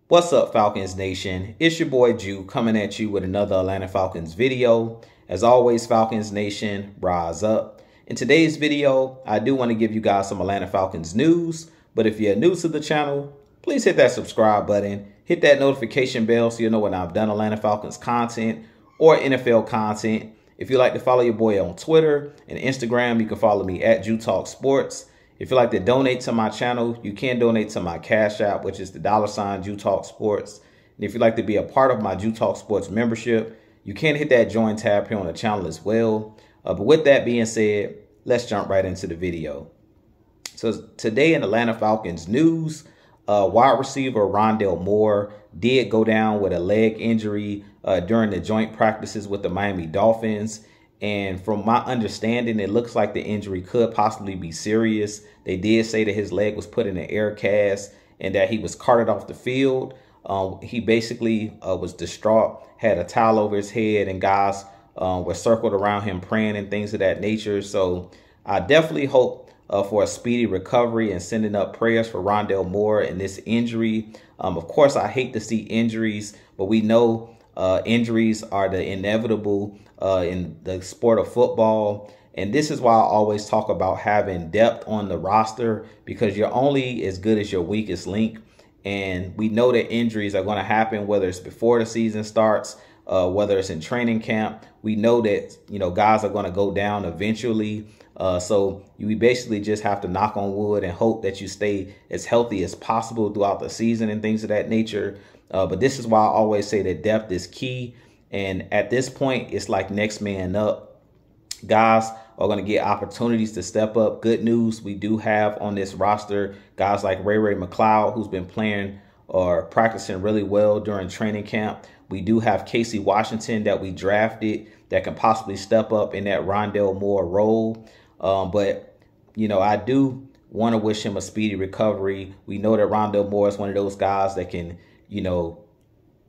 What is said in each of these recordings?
What's up, Falcons Nation? It's your boy Jew coming at you with another Atlanta Falcons video. As always, Falcons Nation, rise up. In today's video, I do want to give you guys some Atlanta Falcons news. But if you're new to the channel, please hit that subscribe button. Hit that notification bell so you'll know when I've done Atlanta Falcons content or NFL content. If you'd like to follow your boy on Twitter and Instagram, you can follow me at Jew Talk Sports. If you'd like to donate to my channel, you can donate to my Cash App, which is the $ Jew Talk Sports. And if you'd like to be a part of my Jew Talk Sports membership, you can hit that join tab here on the channel as well. But with that being said, let's jump right into the video. So today in Atlanta Falcons news, wide receiver Rondale Moore did go down with a leg injury during the joint practices with the Miami Dolphins. And from my understanding, it looks like the injury could possibly be serious. They did say that his leg was put in an air cast and that he was carted off the field. He basically was distraught, had a towel over his head, and guys were circled around him praying and things of that nature. So I definitely hope for a speedy recovery and sending up prayers for Rondale Moore and this injury. Of course, I hate to see injuries, but we know injuries are the inevitable in the sport of football. And this is why I always talk about having depth on the roster, because you're only as good as your weakest link. And we know that injuries are going to happen, whether it's before the season starts, whether it's in training camp. We know that, guys are going to go down eventually. So we basically just have to knock on wood and hope that you stay as healthy as possible throughout the season and things of that nature. But this is why I always say that depth is key. And at this point, it's like next man up. Guys are going to get opportunities to step up. Good news, we do have on this roster guys like Ray McLeod, who's been playing or practicing really well during training camp. We do have Casey Washington that we drafted that can possibly step up in that Rondale Moore role. But, I do want to wish him a speedy recovery. We know that Rondale Moore is one of those guys that can,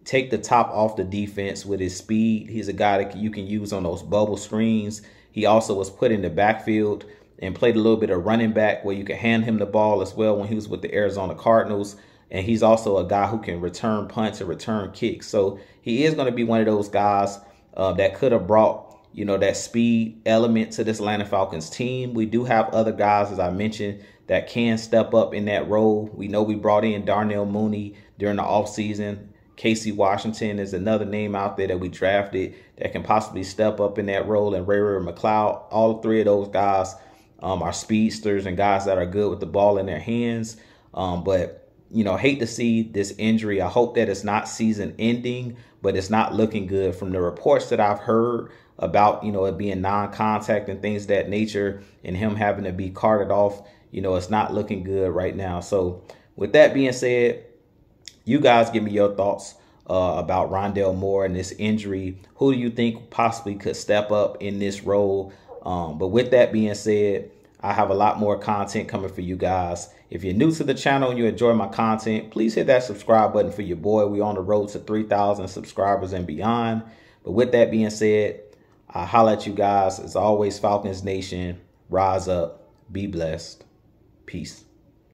take the top off the defense with his speed. He's a guy that you can use on those bubble screens. He also was put in the backfield and played a little bit of running back where you can hand him the ball as well when he was with the Arizona Cardinals. And he's also a guy who can return punts and return kicks. So he is going to be one of those guys that could have brought, that speed element to this Atlanta Falcons team. We do have other guys, as I mentioned, that can step up in that role. We know we brought in Darnell Mooney during the offseason. Casey Washington is another name out there that we drafted that can possibly step up in that role. And Ray McLeod, all three of those guys are speedsters and guys that are good with the ball in their hands. But hate to see this injury. I hope that it's not season ending, but it's not looking good from the reports that I've heard about, it being non-contact and things of that nature and him having to be carted off. It's not looking good right now. So with that being said, you guys give me your thoughts about Rondale Moore and this injury. Who do you think possibly could step up in this role? But with that being said, I have a lot more content coming for you guys. If you're new to the channel and you enjoy my content, please hit that subscribe button for your boy. We're on the road to 3,000 subscribers and beyond. But with that being said, I'll holler at you guys. As always, Falcons Nation, rise up, be blessed. Peace.